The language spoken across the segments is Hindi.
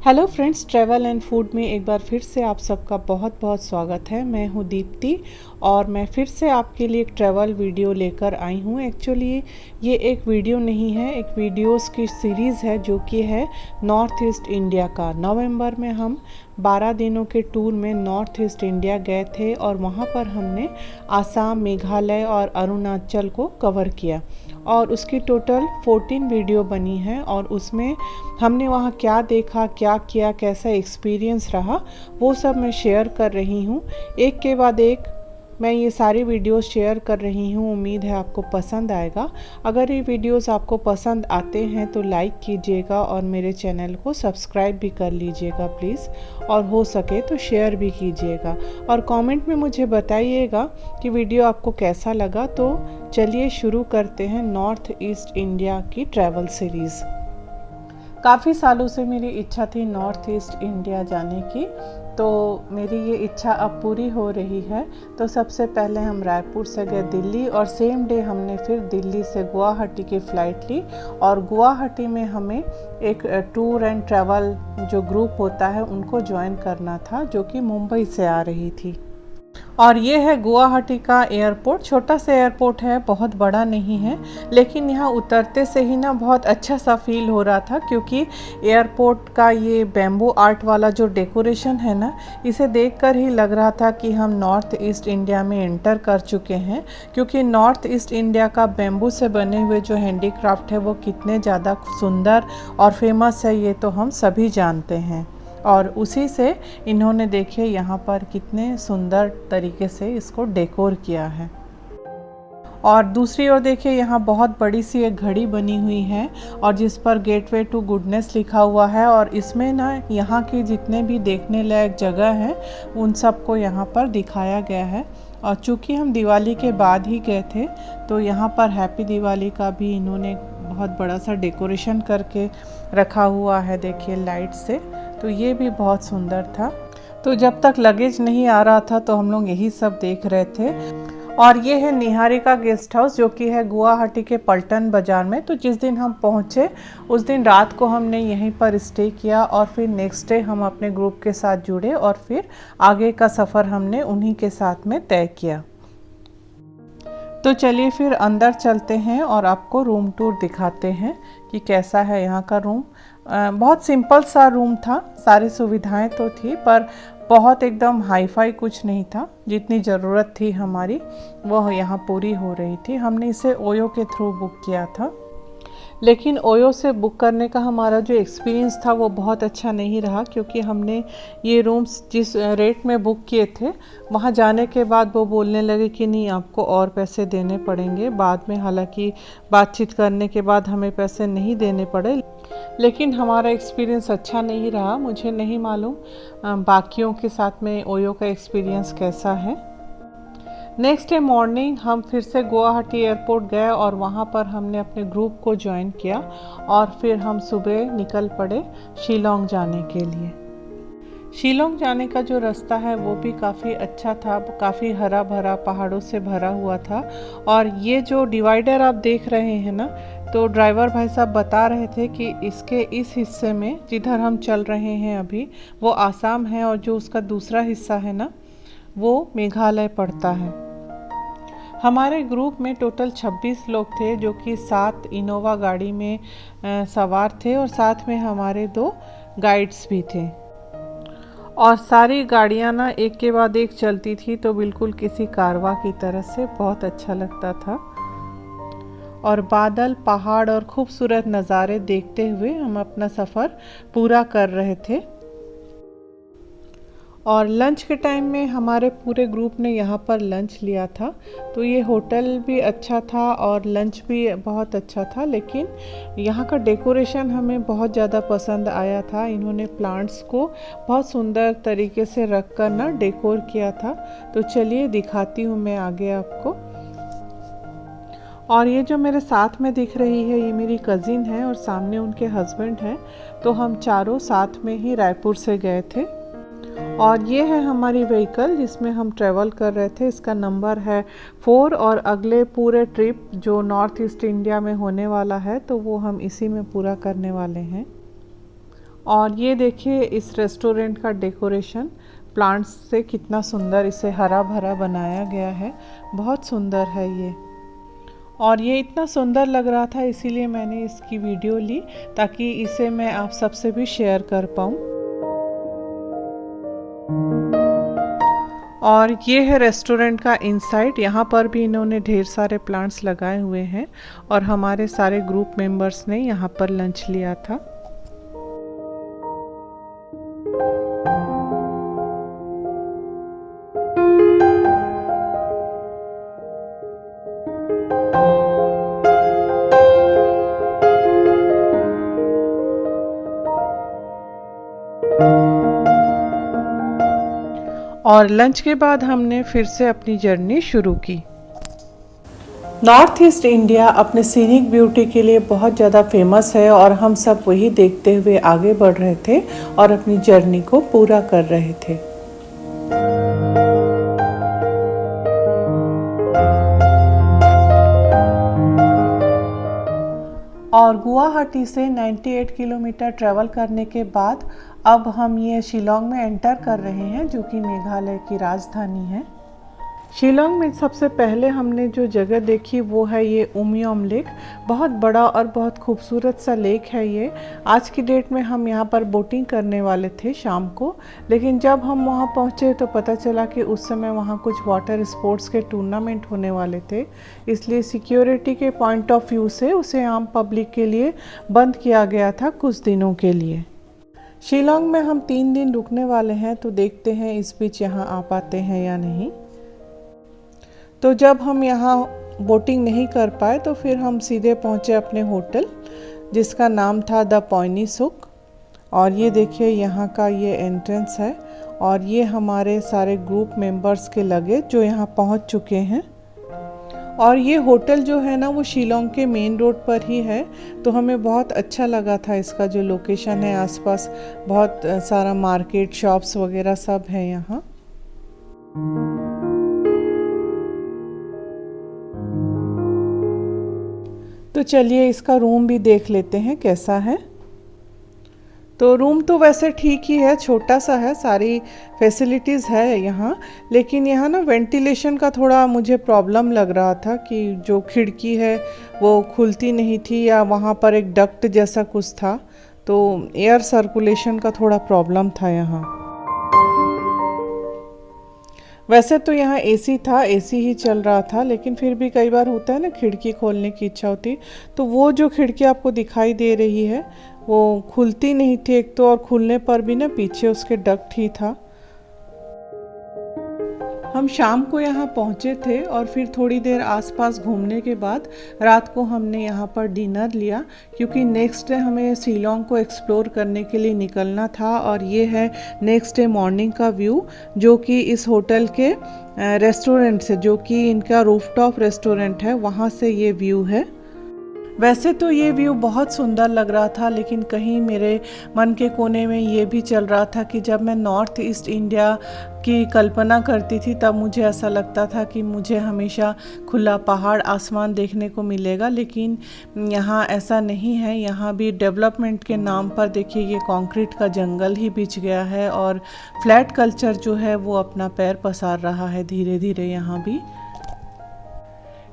Hello friends, travel and food में एक बार फिर से आप सबका बहुत बहुत स्वागत है। मैं हूं दीप्ति और मैं फिर से आपके लिए एक ट्रैवल वीडियो लेकर आई हूं। एक्चुअली ये एक वीडियो नहीं है, एक वीडियोस की सीरीज़ है जो कि है नॉर्थ ईस्ट इंडिया का। नवंबर में हम 12 दिनों के टूर में नॉर्थ ईस्ट इंडिया गए थे और वहाँ पर हमने आसाम, मेघालय और अरुणाचल को कवर किया और उसकी टोटल 14 वीडियो बनी है और उसमें हमने वहाँ क्या देखा, क्या किया, कैसा एक्सपीरियंस रहा, वो सब मैं शेयर कर रही हूँ। एक के बाद एक मैं ये सारी वीडियोस शेयर कर रही हूँ। उम्मीद है आपको पसंद आएगा। अगर ये वीडियोस आपको पसंद आते हैं तो लाइक कीजिएगा और मेरे चैनल को सब्सक्राइब भी कर लीजिएगा प्लीज़, और हो सके तो शेयर भी कीजिएगा और कमेंट में मुझे बताइएगा कि वीडियो आपको कैसा लगा। तो चलिए शुरू करते हैं नॉर्थ ईस्ट इंडिया की ट्रैवल सीरीज़। काफ़ी सालों से मेरी इच्छा थी नॉर्थ ईस्ट इंडिया जाने की, तो मेरी ये इच्छा अब पूरी हो रही है। तो सबसे पहले हम रायपुर से गए दिल्ली और सेम डे हमने फिर दिल्ली से गुवाहाटी की फ़्लाइट ली और गुवाहाटी में हमें एक टूर एंड ट्रैवल जो ग्रुप होता है उनको ज्वाइन करना था, जो कि मुंबई से आ रही थी। और ये है गुवाहाटी का एयरपोर्ट। छोटा सा एयरपोर्ट है, बहुत बड़ा नहीं है, लेकिन यहाँ उतरते से ही ना बहुत अच्छा सा फील हो रहा था, क्योंकि एयरपोर्ट का ये बैम्बू आर्ट वाला जो डेकोरेशन है ना, इसे देखकर ही लग रहा था कि हम नॉर्थ ईस्ट इंडिया में एंटर कर चुके हैं। क्योंकि नॉर्थ ईस्ट इंडिया का बैम्बू से बने हुए जो हैंडीक्राफ्ट है वो कितने ज़्यादा सुंदर और फेमस है, ये तो हम सभी जानते हैं। और उसी से इन्होंने देखिए यहाँ पर कितने सुंदर तरीके से इसको डेकोर किया है। और दूसरी ओर देखिए यहाँ बहुत बड़ी सी एक घड़ी बनी हुई है और जिस पर गेटवे टू गुडनेस लिखा हुआ है, और इसमें ना यहाँ की जितने भी देखने लायक जगह हैं उन सबको यहाँ पर दिखाया गया है। और चूँकि हम दिवाली के बाद ही गए थे तो यहाँ पर हैप्पी दिवाली का भी इन्होंने बहुत बड़ा सा डेकोरेशन करके रखा हुआ है, देखिए लाइट से। तो ये भी बहुत सुंदर था। तो जब तक लगेज नहीं आ रहा था तो हम लोग यही सब देख रहे थे। और ये है निहारिका गेस्ट हाउस, जो कि है गुवाहाटी के पल्टन बाज़ार में। तो जिस दिन हम पहुँचे उस दिन रात को हमने यहीं पर स्टे किया और फिर नेक्स्ट डे हम अपने ग्रुप के साथ जुड़े और फिर आगे का सफ़र हमने उन्हीं के साथ में तय किया। तो चलिए फिर अंदर चलते हैं और आपको रूम टूर दिखाते हैं कि कैसा है यहाँ का रूम। बहुत सिंपल सा रूम था, सारी सुविधाएं तो थी पर बहुत एकदम हाईफाई कुछ नहीं था। जितनी ज़रूरत थी हमारी वो यहाँ पूरी हो रही थी। हमने इसे ओयो के थ्रू बुक किया था, लेकिन ओयो से बुक करने का हमारा जो एक्सपीरियंस था वो बहुत अच्छा नहीं रहा, क्योंकि हमने ये रूम्स जिस रेट में बुक किए थे वहाँ जाने के बाद वो बोलने लगे कि नहीं आपको और पैसे देने पड़ेंगे बाद में। हालांकि बातचीत करने के बाद हमें पैसे नहीं देने पड़े, लेकिन हमारा एक्सपीरियंस अच्छा नहीं रहा। मुझे नहीं मालूम बाकियों के साथ में ओयो का एक्सपीरियंस कैसा है। नेक्स्ट डे मॉर्निंग हम फिर से गुवाहाटी एयरपोर्ट गए और वहाँ पर हमने अपने ग्रुप को ज्वाइन किया और फिर हम सुबह निकल पड़े शिलोंग जाने के लिए। शिलोंग जाने का जो रास्ता है वो भी काफ़ी अच्छा था, काफ़ी हरा भरा पहाड़ों से भरा हुआ था। और ये जो डिवाइडर आप देख रहे हैं ना, तो ड्राइवर भाई साहब बता रहे थे कि इसके इस हिस्से में जिधर हम चल रहे हैं अभी वो आसाम है और जो उसका दूसरा हिस्सा है ना वो मेघालय पड़ता है। हमारे ग्रुप में टोटल 26 लोग थे, जो कि 7 इनोवा गाड़ी में सवार थे और साथ में हमारे 2 गाइड्स भी थे। और सारी गाड़ियाँ ना एक के बाद एक चलती थी, तो बिल्कुल किसी कारवां की तरह से बहुत अच्छा लगता था। और बादल, पहाड़ और खूबसूरत नज़ारे देखते हुए हम अपना सफ़र पूरा कर रहे थे। और लंच के टाइम में हमारे पूरे ग्रुप ने यहाँ पर लंच लिया था। तो ये होटल भी अच्छा था और लंच भी बहुत अच्छा था, लेकिन यहाँ का डेकोरेशन हमें बहुत ज़्यादा पसंद आया था। इन्होंने प्लांट्स को बहुत सुंदर तरीके से रख कर ना डेकोर किया था। तो चलिए दिखाती हूँ मैं आगे आपको। और ये जो मेरे साथ में दिख रही है ये मेरी कज़िन है और सामने उनके हस्बैंड हैं। तो हम चारों साथ में ही रायपुर से गए थे। और ये है हमारी व्हीकल जिसमें हम ट्रैवल कर रहे थे। इसका नंबर है 4 और अगले पूरे ट्रिप जो नॉर्थ ईस्ट इंडिया में होने वाला है तो वो हम इसी में पूरा करने वाले हैं। और ये देखिए इस रेस्टोरेंट का डेकोरेशन प्लांट्स से कितना सुंदर इसे हरा भरा बनाया गया है। बहुत सुंदर है ये। और ये इतना सुंदर लग रहा था इसीलिए मैंने इसकी वीडियो ली ताकि इसे मैं आप सबसे भी शेयर कर पाऊँ। और ये है रेस्टोरेंट का इनसाइड। यहाँ पर भी इन्होंने ढेर सारे प्लांट्स लगाए हुए हैं और हमारे सारे ग्रुप मेंबर्स ने यहाँ पर लंच लिया था। और लंच के बाद हमने फिर से अपनी जर्नी शुरू की। नॉर्थ ईस्ट इंडिया अपने सीनिक ब्यूटी के लिए बहुत ज़्यादा फेमस है और हम सब वही देखते हुए आगे बढ़ रहे थे और अपनी जर्नी को पूरा कर रहे थे। और गुवाहाटी से 98 किलोमीटर ट्रैवल करने के बाद अब हम ये शिलोंग में एंटर कर रहे हैं, जो कि मेघालय की राजधानी है। शिलोंग में सबसे पहले हमने जो जगह देखी वो है ये उमियम लेक। बहुत बड़ा और बहुत खूबसूरत सा लेक है ये। आज की डेट में हम यहाँ पर बोटिंग करने वाले थे शाम को, लेकिन जब हम वहाँ पहुँचे तो पता चला कि उस समय वहाँ कुछ वाटर स्पोर्ट्स के टूर्नामेंट होने वाले थे, इसलिए सिक्योरिटी के पॉइंट ऑफ व्यू से उसे आम पब्लिक के लिए बंद किया गया था कुछ दिनों के लिए। शिलोंग में हम 3 दिन रुकने वाले हैं, तो देखते हैं इस बीच यहाँ आ पाते हैं या नहीं। तो जब हम यहाँ बोटिंग नहीं कर पाए तो फिर हम सीधे पहुँचे अपने होटल, जिसका नाम था द पॉइनी सुक। और ये देखिए यहाँ का ये एंट्रेंस है और ये हमारे सारे ग्रुप मेंबर्स के लगेज जो यहाँ पहुँच चुके हैं। और ये होटल जो है ना वो शिलोंग के मेन रोड पर ही है, तो हमें बहुत अच्छा लगा था इसका जो लोकेशन है। आसपास बहुत सारा मार्केट, शॉप्स वगैरह सब है यहाँ। तो चलिए इसका रूम भी देख लेते हैं कैसा है। तो रूम तो वैसे ठीक ही है, छोटा सा है, सारी फैसिलिटीज़ है यहाँ, लेकिन यहाँ ना वेंटिलेशन का थोड़ा मुझे प्रॉब्लम लग रहा था कि जो खिड़की है वो खुलती नहीं थी या वहाँ पर एक डक्ट जैसा कुछ था, तो एयर सर्कुलेशन का थोड़ा प्रॉब्लम था यहाँ। वैसे तो यहाँ एसी था, एसी ही चल रहा था, लेकिन फिर भी कई बार होता है ना खिड़की खोलने की इच्छा होती, तो वो जो खिड़की आपको दिखाई दे रही है वो खुलती नहीं थी एक तो, और खुलने पर भी ना पीछे उसके डक्ट ही था। हम शाम को यहाँ पहुँचे थे और फिर थोड़ी देर आसपास घूमने के बाद रात को हमने यहाँ पर डिनर लिया, क्योंकि नेक्स्ट डे हमें शिलोंग को एक्सप्लोर करने के लिए निकलना था। और ये है नेक्स्ट डे मॉर्निंग का व्यू, जो कि इस होटल के रेस्टोरेंट से, जो कि इनका रूफटॉप रेस्टोरेंट है, वहाँ से ये व्यू है। वैसे तो ये व्यू बहुत सुंदर लग रहा था, लेकिन कहीं मेरे मन के कोने में ये भी चल रहा था कि जब मैं नॉर्थ ईस्ट इंडिया की कल्पना करती थी तब मुझे ऐसा लगता था कि मुझे हमेशा खुला पहाड़, आसमान देखने को मिलेगा, लेकिन यहाँ ऐसा नहीं है। यहाँ भी डेवलपमेंट के नाम पर देखिए ये कंक्रीट का जंगल ही बिछ गया है और फ्लैट कल्चर जो है वो अपना पैर पसार रहा है धीरे धीरे यहाँ भी।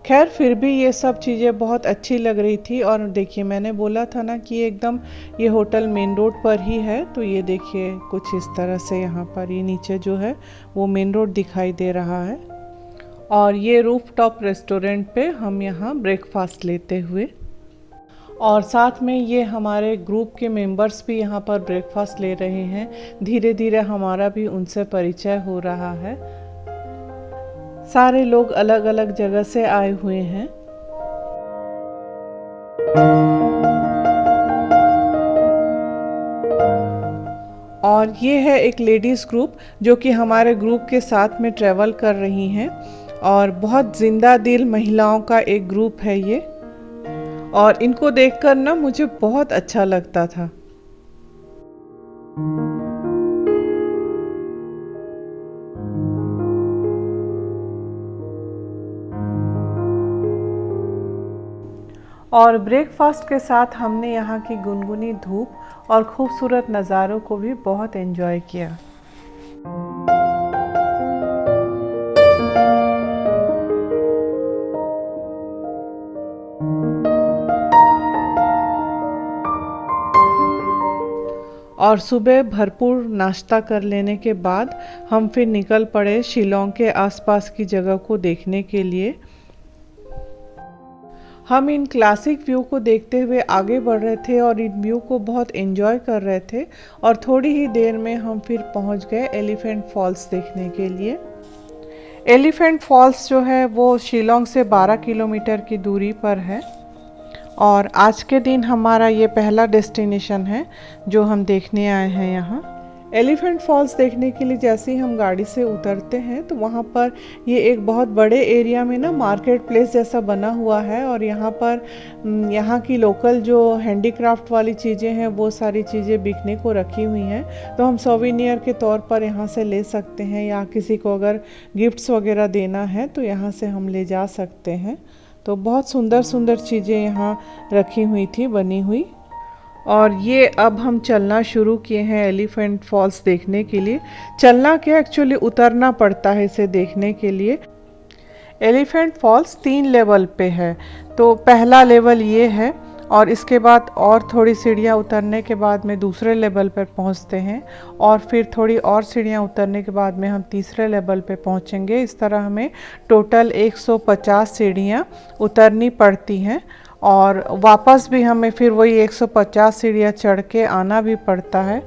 खैर फिर भी ये सब चीज़ें बहुत अच्छी लग रही थी। और देखिए मैंने बोला था ना कि एकदम ये होटल मेन रोड पर ही है, तो ये देखिए कुछ इस तरह से यहाँ पर ये नीचे जो है वो मेन रोड दिखाई दे रहा है। और ये रूफटॉप रेस्टोरेंट पे हम यहाँ ब्रेकफास्ट लेते हुए, और साथ में ये हमारे ग्रुप के मेंबर्स भी यहाँ पर ब्रेकफास्ट ले रहे हैं। धीरे धीरे हमारा भी उनसे परिचय हो रहा है। सारे लोग अलग अलग जगह से आए हुए हैं। और ये है एक लेडीज़ ग्रुप जो कि हमारे ग्रुप के साथ में ट्रैवल कर रही हैं, और बहुत जिंदा दिल महिलाओं का एक ग्रुप है ये, और इनको देखकर ना मुझे बहुत अच्छा लगता था। और ब्रेकफास्ट के साथ हमने यहाँ की गुनगुनी धूप और खूबसूरत नज़ारों को भी बहुत एंजॉय किया। और सुबह भरपूर नाश्ता कर लेने के बाद हम फिर निकल पड़े शिलोंग के आसपास की जगह को देखने के लिए। हम इन क्लासिक व्यू को देखते हुए आगे बढ़ रहे थे और इन व्यू को बहुत एंजॉय कर रहे थे और थोड़ी ही देर में हम फिर पहुंच गए एलिफेंट फॉल्स देखने के लिए। एलिफेंट फॉल्स जो है वो शिलोंग से 12 किलोमीटर की दूरी पर है और आज के दिन हमारा ये पहला डेस्टिनेशन है जो हम देखने आए हैं यहाँ। एलिफेंट फॉल्स देखने के लिए जैसे ही हम गाड़ी से उतरते हैं तो वहाँ पर ये एक बहुत बड़े एरिया में ना मार्केट प्लेस जैसा बना हुआ है और यहाँ पर यहाँ की लोकल जो हैंडीक्राफ्ट वाली चीज़ें हैं वो सारी चीज़ें बिकने को रखी हुई हैं, तो हम सोवेनियर के तौर पर यहाँ से ले सकते हैं या किसी को अगर गिफ्ट्स वगैरह देना है तो यहाँ से हम ले जा सकते हैं। तो बहुत सुंदर सुंदर चीज़ें यहाँ रखी हुई थी बनी हुई। और ये अब हम चलना शुरू किए हैं एलिफेंट फॉल्स देखने के लिए। चलना क्या, एक्चुअली उतरना पड़ता है इसे देखने के लिए। एलिफेंट फॉल्स 3 लेवल पे है, तो पहला लेवल ये है और इसके बाद और थोड़ी सीढ़ियाँ उतरने के बाद में दूसरे लेवल पर पहुँचते हैं और फिर थोड़ी और सीढ़ियाँ उतरने के बाद में हम तीसरे लेवल पे पहुँचेंगे। इस तरह हमें टोटल 150 सीढ़ियाँ उतरनी पड़ती हैं और वापस भी हमें फिर वही 150 सीढ़ियाँ चढ़ के आना भी पड़ता है।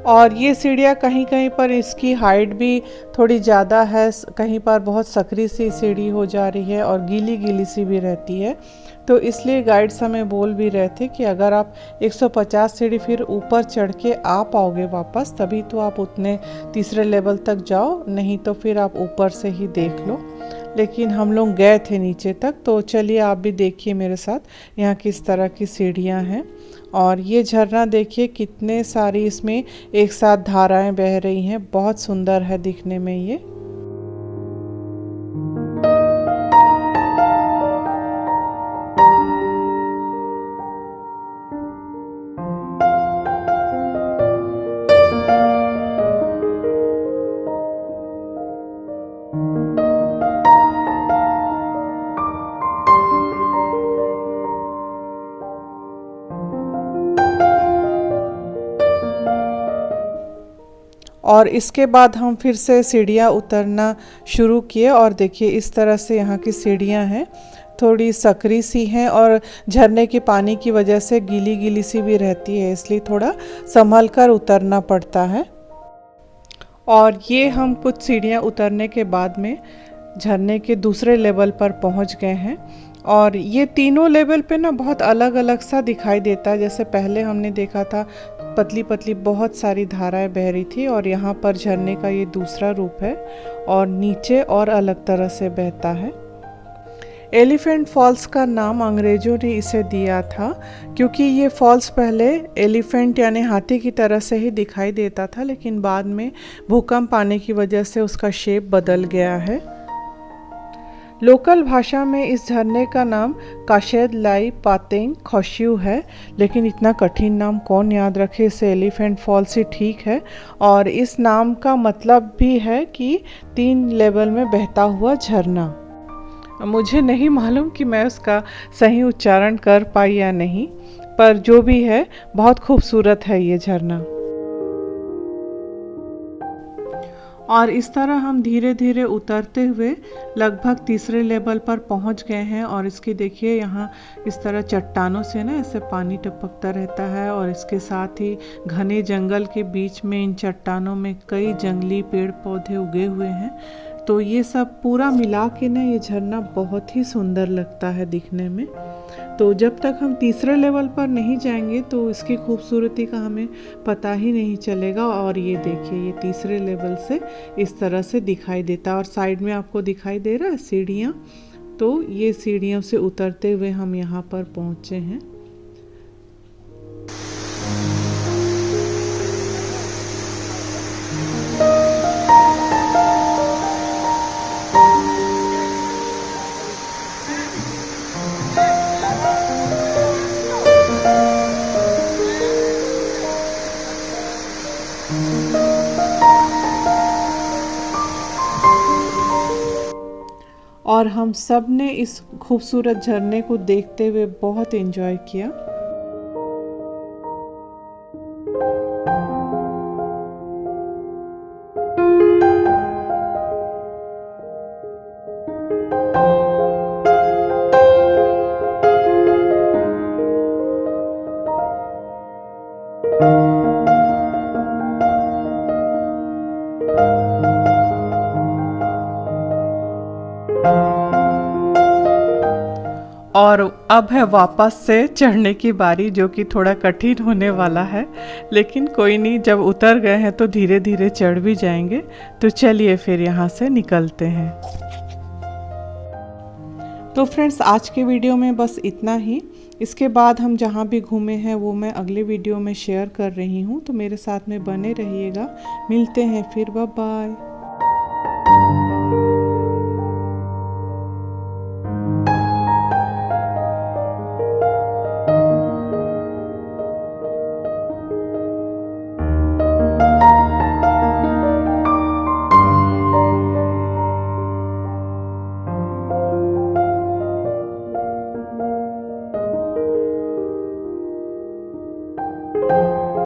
और ये सीढ़ियाँ कहीं कहीं पर इसकी हाइट भी थोड़ी ज़्यादा है, कहीं पर बहुत सकरी सी सीढ़ी हो जा रही है और गीली गीली सी भी रहती है। तो इसलिए गाइड्स हमें बोल भी रहे थे कि अगर आप 150 सीढ़ी फिर ऊपर चढ़ के आ पाओगे वापस तभी तो आप उतने तीसरे लेवल तक जाओ, नहीं तो फिर आप ऊपर से ही देख लो। लेकिन हम लोग गए थे नीचे तक, तो चलिए आप भी देखिए मेरे साथ यहाँ किस तरह की सीढ़ियाँ हैं। और ये झरना देखिए कितने सारी इसमें एक साथ धाराएं बह रही हैं, बहुत सुंदर है दिखने में ये। और इसके बाद हम फिर से सीढ़ियाँ उतरना शुरू किए और देखिए इस तरह से यहाँ की सीढ़ियाँ हैं, थोड़ी सकरी सी हैं और झरने के पानी की वजह से गीली गीली सी भी रहती है, इसलिए थोड़ा संभल कर उतरना पड़ता है। और ये हम कुछ सीढ़ियाँ उतरने के बाद में झरने के दूसरे लेवल पर पहुँच गए हैं और ये तीनों लेवल पे ना बहुत अलग अलग सा दिखाई देता है। जैसे पहले हमने देखा था पतली पतली बहुत सारी धाराएं बह रही थी और यहाँ पर झरने का ये दूसरा रूप है और नीचे और अलग तरह से बहता है। एलिफेंट फॉल्स का नाम अंग्रेज़ों ने इसे दिया था क्योंकि ये फॉल्स पहले एलिफेंट यानी हाथी की तरह से ही दिखाई देता था, लेकिन बाद में भूकंप आने की वजह से उसका शेप बदल गया है। लोकल भाषा में इस झरने का नाम काशेद लाई पातेंग खोशियू है, लेकिन इतना कठिन नाम कौन याद रखे, इसे एलिफेंट फॉल्स ही ठीक है। और इस नाम का मतलब भी है कि 3 लेवल में बहता हुआ झरना। मुझे नहीं मालूम कि मैं उसका सही उच्चारण कर पाई या नहीं, पर जो भी है बहुत खूबसूरत है ये झरना। और इस तरह हम धीरे धीरे उतरते हुए लगभग तीसरे लेवल पर पहुंच गए हैं। और इसकी देखिए यहाँ इस तरह चट्टानों से ना ऐसे पानी टपकता रहता है और इसके साथ ही घने जंगल के बीच में इन चट्टानों में कई जंगली पेड़ पौधे उगे हुए हैं। तो ये सब पूरा मिला के ना ये झरना बहुत ही सुंदर लगता है दिखने में। तो जब तक हम तीसरे लेवल पर नहीं जाएंगे तो इसकी खूबसूरती का हमें पता ही नहीं चलेगा। और ये देखिए ये तीसरे लेवल से इस तरह से दिखाई देता है और साइड में आपको दिखाई दे रहा है सीढ़ियाँ, तो ये सीढ़ियों से उतरते हुए हम यहाँ पर पहुँचे हैं। और हम सब ने इस खूबसूरत झरने को देखते हुए बहुत एंजॉय किया। और अब है वापस से चढ़ने की बारी, जो कि थोड़ा कठिन होने वाला है, लेकिन कोई नहीं, जब उतर गए हैं तो धीरे धीरे चढ़ भी जाएंगे। तो चलिए फिर यहाँ से निकलते हैं। तो फ्रेंड्स, आज के वीडियो में बस इतना ही। इसके बाद हम जहाँ भी घूमे हैं वो मैं अगले वीडियो में शेयर कर रही हूँ, तो मेरे साथ में बने रहिएगा। मिलते हैं फिर, बाय बाय।